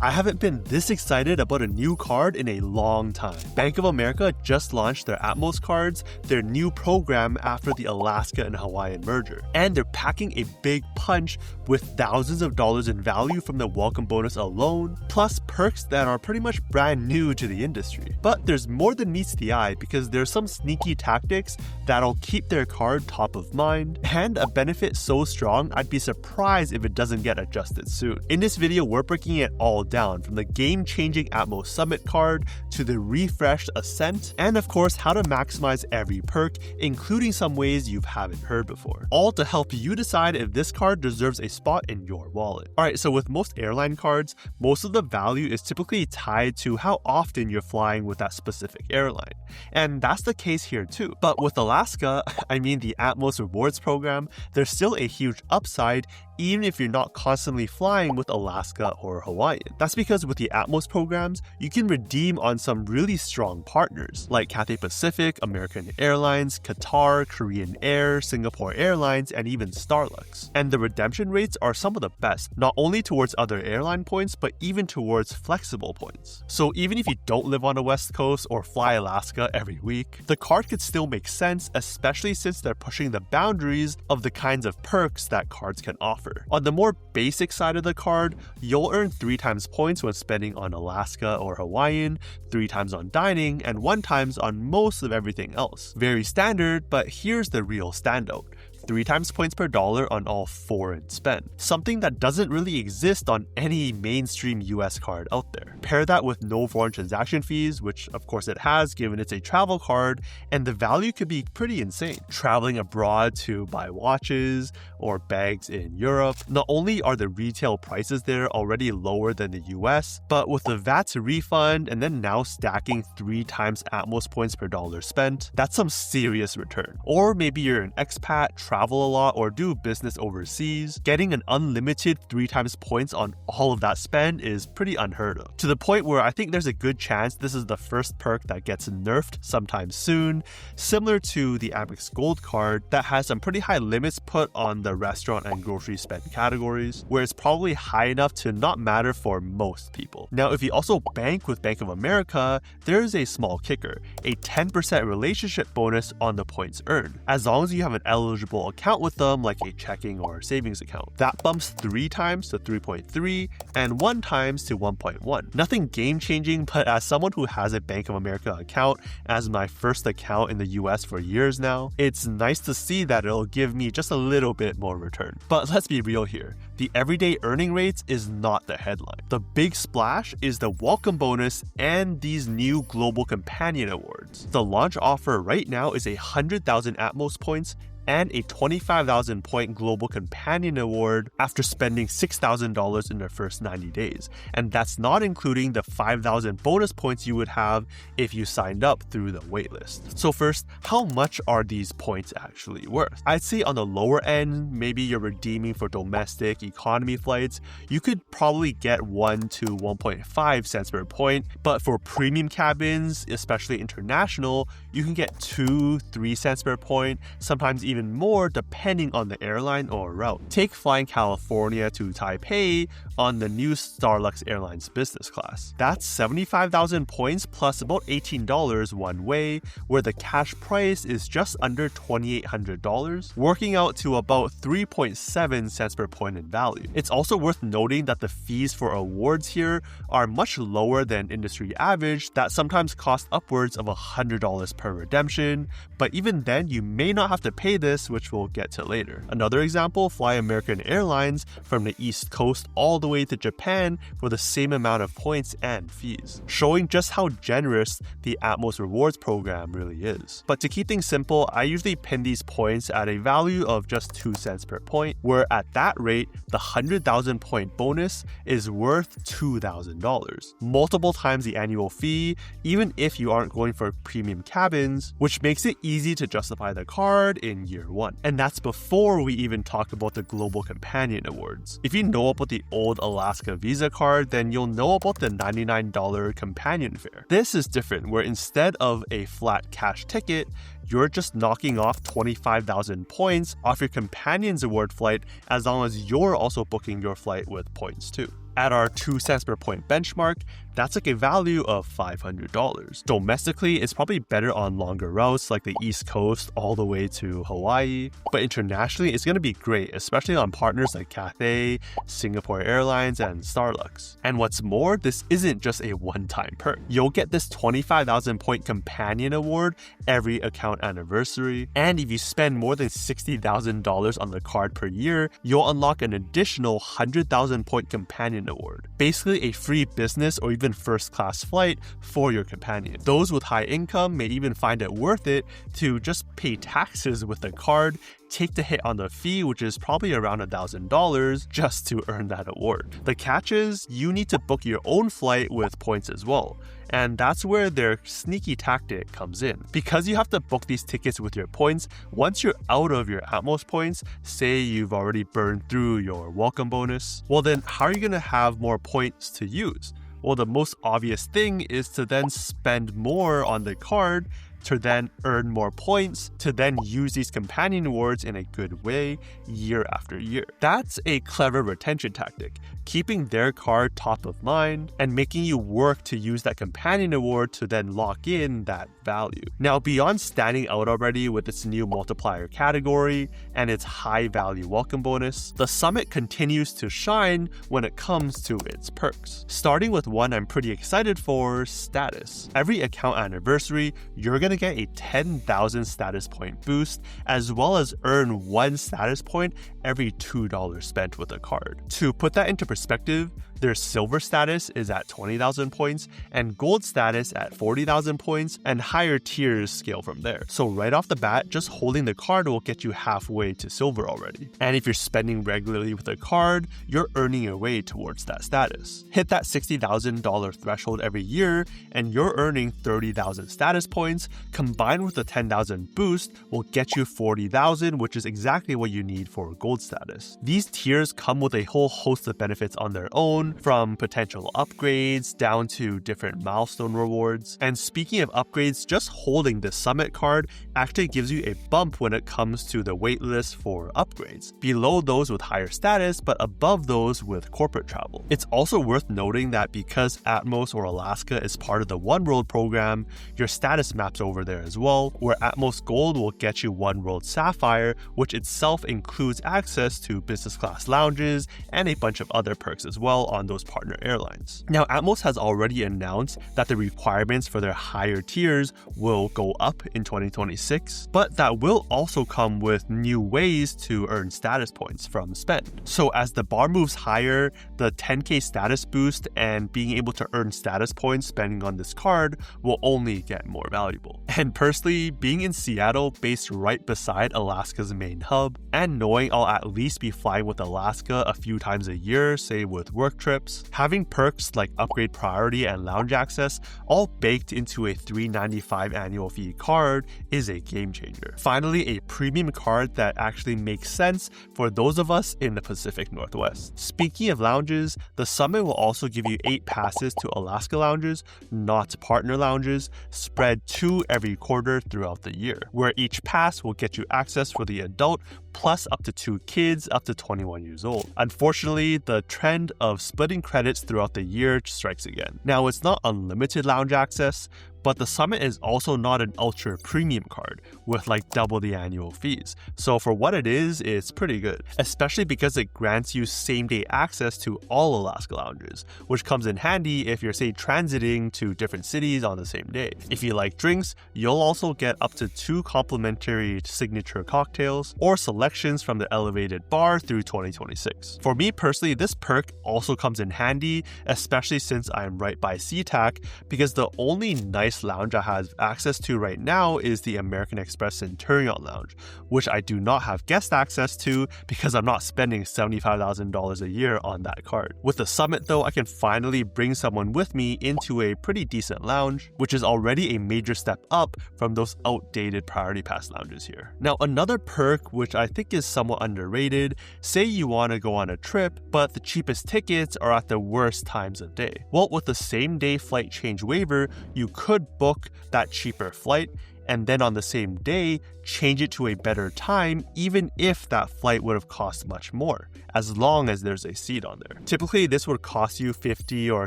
I haven't been this excited about a new card in a long time. Bank of America just launched their Atmos cards, their new program after the Alaska and Hawaiian merger. And they're packing a big punch with thousands of dollars in value from the welcome bonus alone, plus perks that are pretty much brand new to the industry. But there's more than meets the eye because there's some sneaky tactics that'll keep their card top of mind, and a benefit so strong I'd be surprised if it doesn't get adjusted soon. In this video, we're breaking it all down, from the game-changing Atmos Summit card to the refreshed Ascent, and of course how to maximize every perk, including some ways you haven't heard before. All to help you decide if this card deserves a spot in your wallet. Alright, so with most airline cards, most of the value is typically tied to how often you're flying with that specific airline. And that's the case here too. But with Alaska, I mean the Atmos rewards program, there's still a huge upside even if you're not constantly flying with Alaska or Hawaiian. That's because with the Atmos programs, you can redeem on some really strong partners like Cathay Pacific, American Airlines, Qatar, Korean Air, Singapore Airlines, and even Starlux. And the redemption rates are some of the best, not only towards other airline points, but even towards flexible points. So even if you don't live on the West Coast or fly Alaska every week, the card could still make sense, especially since they're pushing the boundaries of the kinds of perks that cards can offer. On the more basic side of the card, you'll earn 3 times points when spending on Alaska or Hawaiian, 3 times on dining, and 1 times on most of everything else. Very standard, but here's the real standout. 3 times points per dollar on all foreign spend. Something that doesn't really exist on any mainstream US card out there. Pair that with no foreign transaction fees, which of course it has given it's a travel card, and the value could be pretty insane. Traveling abroad to buy watches or bags in Europe, not only are the retail prices there already lower than the US, but with the VAT refund and then now stacking 3 times Atmos points per dollar spent, that's some serious return. Or maybe you're an expat, travel a lot, or do business overseas, getting an unlimited 3 times points on all of that spend is pretty unheard of. To the point where I think there's a good chance this is the first perk that gets nerfed sometime soon, similar to the Amex Gold card that has some pretty high limits put on the restaurant and grocery spend categories, where it's probably high enough to not matter for most people. Now, if you also bank with Bank of America, there is a small kicker, a 10% relationship bonus on the points earned, as long as you have an eligible account with them like a checking or savings account. That bumps 3 times to 3.3 and 1 times to 1.1. Nothing game changing, but as someone who has a Bank of America account as my first account in the US for years now, it's nice to see that it'll give me just a little bit more return. But let's be real here, the everyday earning rates is not the headline. The big splash is the welcome bonus and these new global companion awards. The launch offer right now is 100,000 Atmos points and a 25,000 point global companion award after spending $6,000 in their first 90 days. And that's not including the 5,000 bonus points you would have if you signed up through the waitlist. So first, how much are these points actually worth? I'd say on the lower end, maybe you're redeeming for domestic economy flights, you could probably get 1 to 1.5 cents per point, but for premium cabins, especially international, you can get 2-3 cents per point, sometimes even more depending on the airline or route. Take flying California to Taipei on the new Starlux Airlines business class. That's 75,000 points plus about $18 one way, where the cash price is just under $2,800, working out to about 3.7 cents per point in value. It's also worth noting that the fees for awards here are much lower than industry average, that sometimes cost upwards of $100 per redemption, but even then you may not have to pay this, which we'll get to later. Another example, fly American Airlines from the East Coast all the way to Japan for the same amount of points and fees, showing just how generous the Atmos rewards program really is. But to keep things simple, I usually pin these points at a value of just 2 cents per point, where at that rate, the 100,000 point bonus is worth $2,000, multiple times the annual fee, even if you aren't going for premium cabins, which makes it easy to justify the card in year 1. And that's before we even talk about the Global Companion Awards. If you know about the old Alaska Visa card, then you'll know about the $99 companion fare. This is different, where instead of a flat cash ticket, you're just knocking off 25,000 points off your companion's award flight as long as you're also booking your flight with points too. At our 2 cents per point benchmark, that's like a value of $500. Domestically, it's probably better on longer routes like the East Coast all the way to Hawaii, but internationally, it's going to be great, especially on partners like Cathay, Singapore Airlines, and Starlux. And what's more, this isn't just a one-time perk. You'll get this 25,000 point companion award every account anniversary, and if you spend more than $60,000 on the card per year, you'll unlock an additional 100,000 point companion award. Basically a free business or even first-class flight for your companion. Those with high income may even find it worth it to just pay taxes with the card, take the hit on the fee, which is probably around $1,000 just to earn that award. The catch is you need to book your own flight with points as well. And that's where their sneaky tactic comes in. Because you have to book these tickets with your points, once you're out of your Atmos points, say you've already burned through your welcome bonus, well then how are you going to have more points to use? Well, the most obvious thing is to then spend more on the card to then earn more points, to then use these companion awards in a good way year after year. That's a clever retention tactic, keeping their card top of mind and making you work to use that companion award to then lock in that value. Now, beyond standing out already with its new multiplier category and its high value welcome bonus, the Summit continues to shine when it comes to its perks. Starting with one I'm pretty excited for, status. Every account anniversary, you're going to get a 10,000 status point boost, as well as earn 1 status point every $2 spent with a card. To put that into perspective, their silver status is at 20,000 points and gold status at 40,000 points, and higher tiers scale from there. So right off the bat, just holding the card will get you halfway to silver already. And if you're spending regularly with a card, you're earning your way towards that status. Hit that $60,000 threshold every year and you're earning 30,000 status points, combined with the 10,000 boost will get you 40,000, which is exactly what you need for gold status. These tiers come with a whole host of benefits on their own, from potential upgrades down to different milestone rewards. And speaking of upgrades, just holding the Summit card actually gives you a bump when it comes to the waitlist for upgrades, below those with higher status but above those with corporate travel. It's also worth noting that because Atmos or Alaska is part of the One World program, your status maps over there as well, where Atmos Gold will get you One World Sapphire, which itself includes access to business class lounges and a bunch of other perks as well on those partner airlines. Now, Atmos has already announced that the requirements for their higher tiers will go up in 2026, but that will also come with new ways to earn status points from spend. So as the bar moves higher, the 10K status boost and being able to earn status points spending on this card will only get more valuable. And personally, being in Seattle, based right beside Alaska's main hub, and knowing I'll at least be flying with Alaska a few times a year, say with work trips, having perks like upgrade priority and lounge access all baked into a $395 annual fee card is a game changer. Finally, a premium card that actually makes sense for those of us in the Pacific Northwest. Speaking of lounges, the Summit will also give you 8 passes to Alaska lounges, not partner lounges, spread 2 every quarter throughout the year, where each pass will get you access for the adult plus up to 2 kids up to 21 years old. Unfortunately, the trend of splitting credits throughout the year strikes again. Now, it's not unlimited lounge access, but the Summit is also not an ultra premium card with like double the annual fees. So for what it is, it's pretty good, especially because it grants you same-day access to all Alaska lounges, which comes in handy if you're, say, transiting to different cities on the same day. If you like drinks, you'll also get up to 2 complimentary signature cocktails or selections from the elevated bar through 2026. For me personally, this perk also comes in handy, especially since I'm right by SeaTac, because the only nice lounge I have access to right now is the American Express Centurion Lounge, which I do not have guest access to because I'm not spending $75,000 a year on that card. With the Summit though, I can finally bring someone with me into a pretty decent lounge, which is already a major step up from those outdated priority pass lounges here. Now, another perk which I think is somewhat underrated, say you want to go on a trip, but the cheapest tickets are at the worst times of day. Well, with the same day flight change waiver, you could book that cheaper flight, and then on the same day, change it to a better time, even if that flight would have cost much more, as long as there's a seat on there. Typically, this would cost you $50 or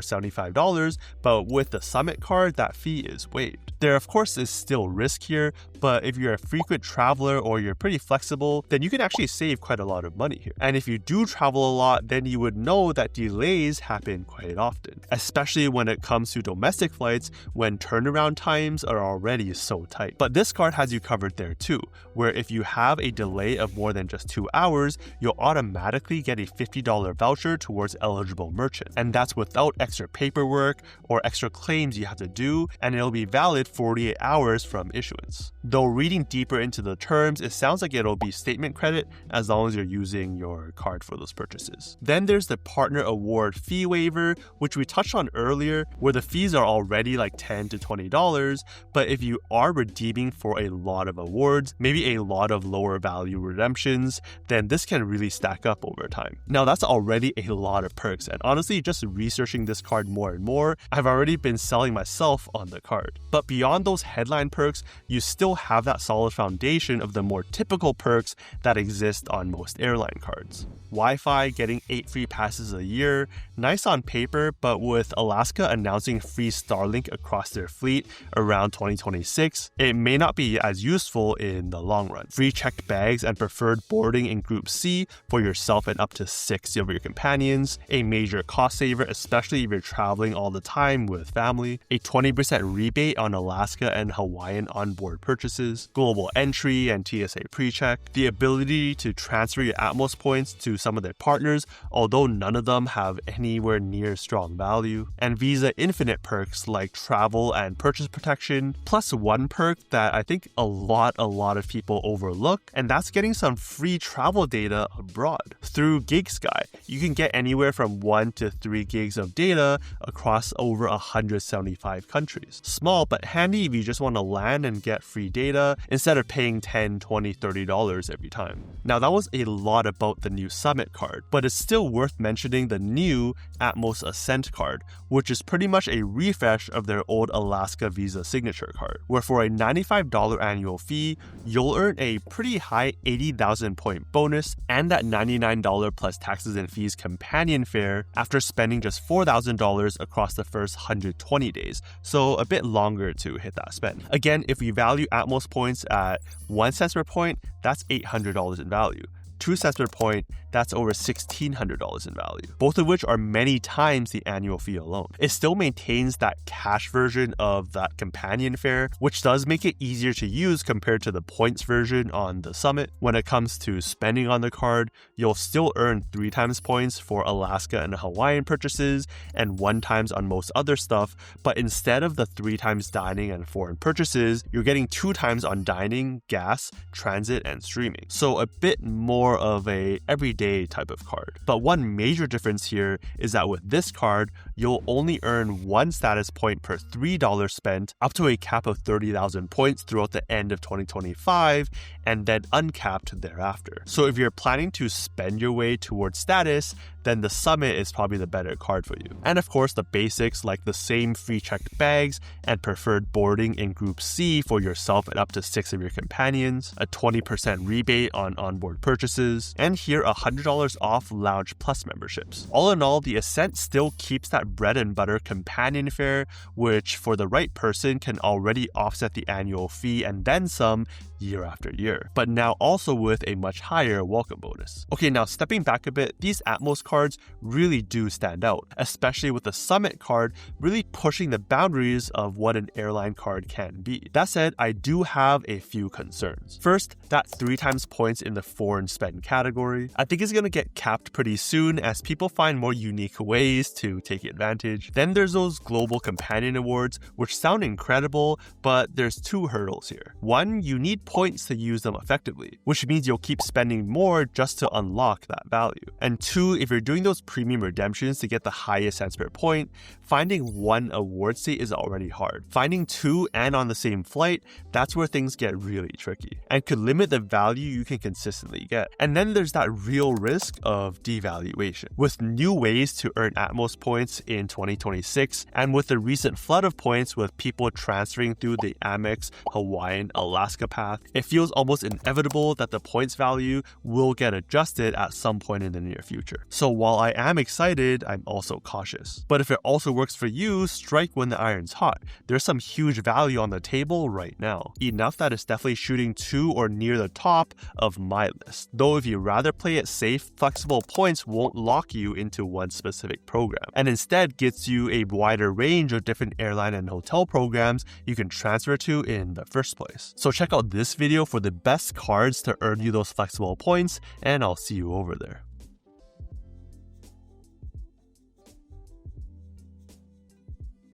$75, but with the Summit card, that fee is waived. There, of course, is still risk here, but if you're a frequent traveler or you're pretty flexible, then you can actually save quite a lot of money here. And if you do travel a lot, then you would know that delays happen quite often, especially when it comes to domestic flights when turnaround times are already so tight. But this card has you covered there too, where if you have a delay of more than just 2 hours, you'll automatically get a $50 voucher towards eligible merchants. And that's without extra paperwork or extra claims you have to do, and it'll be valid 48 hours from issuance. Though reading deeper into the terms, it sounds like it'll be statement credit as long as you're using your card for those purchases. Then there's the partner award fee waiver, which we touched on earlier, where the fees are already like $10 to $20, but if you are redeeming for a lot of awards, maybe a lot of lower value redemptions, then this can really stack up over time. Now that's already a lot of perks, and honestly, just researching this card more and more, I've already been selling myself on the card. But beyond those headline perks, you still have that solid foundation of the more typical perks that exist on most airline cards. Wi-Fi, getting 8 free passes a year, nice on paper, but with Alaska announcing free Starlink across their fleet around 2026, it may not be as useful in the long run. Free checked bags and preferred boarding in Group C for yourself and up to 6 of your companions, a major cost saver, especially if you're traveling all the time with family, a 20% rebate on Alaska and Hawaiian onboard purchases, global entry and TSA pre-check, the ability to transfer your Atmos points to some of their partners, although none of them have anywhere near strong value, and Visa Infinite perks like travel and purchase protection, plus one perk that I think a lot of people overlook, and that's getting some free travel data abroad. Through GigSky, you can get anywhere from 1 to 3 gigs of data across over 175 countries. Small but handy if you just want to land and get free data instead of paying $10, $20, $30 every time. Now that was a lot about the new Summit card, but it's still worth mentioning the new Atmos Ascent card, which is pretty much a refresh of their old Alaska Visa Signature card, where for a $95 annual fee, you'll earn a pretty high 80,000 point bonus and that $99 plus taxes and fees companion fare after spending just $4,000 across the first 120 days, so a bit longer to hit that spend. Again, if we value Atmos points at 1 cent per point, that's $800 in value. 2 cents per point, that's over $1,600 in value, both of which are many times the annual fee alone. It still maintains that cash version of that companion fare, which does make it easier to use compared to the points version on the Summit. When it comes to spending on the card, you'll still earn 3 times points for Alaska and Hawaiian purchases and 1 times on most other stuff, but instead of the 3 times dining and foreign purchases, you're getting 2 times on dining, gas, transit, and streaming. So a bit more of a everyday type of card. But one major difference here is that with this card, you'll only earn 1 status point per $3 spent, up to a cap of 30,000 points throughout the end of 2025, and then uncapped thereafter. So if you're planning to spend your way towards status, then the Summit is probably the better card for you. And of course, the basics like the same free checked bags and preferred boarding in Group C for yourself and up to 6 of your companions, a 20% rebate on onboard purchases, and here $100 off Lounge Plus memberships. All in all, the Ascent still keeps that bread and butter companion fare, which for the right person can already offset the annual fee and then some year after year, but now also with a much higher welcome bonus. Okay, now stepping back a bit, these Atmos cards really do stand out, especially with the Summit card really pushing the boundaries of what an airline card can be. That said, I do have a few concerns. First, that 3 times points in the foreign spend category, I think is going to get capped pretty soon as people find more unique ways to take advantage. Then there's those global companion awards, which sound incredible, but there's 2 hurdles here. One, you need points to use them effectively, which means you'll keep spending more just to unlock that value. And 2, if you're doing those premium redemptions to get the highest cents per point, finding one award state is already hard. Finding 2 and on the same flight, that's where things get really tricky and could limit the value you can consistently get. And then there's that real risk of devaluation. With new ways to earn Atmos points in 2026, and with the recent flood of points with people transferring through the Amex, Hawaiian, Alaska path, it feels almost inevitable that the points value will get adjusted at some point in the near future. So while I am excited, I'm also cautious. But if it also works for you, strike when the iron's hot. There's some huge value on the table right now. Enough that it's definitely shooting to or near the top of my list. Though if you rather play it safe, flexible points won't lock you into one specific program, and instead gets you a wider range of different airline and hotel programs you can transfer to in the first place. So check out this video for the best cards to earn you those flexible points, and I'll see you over there.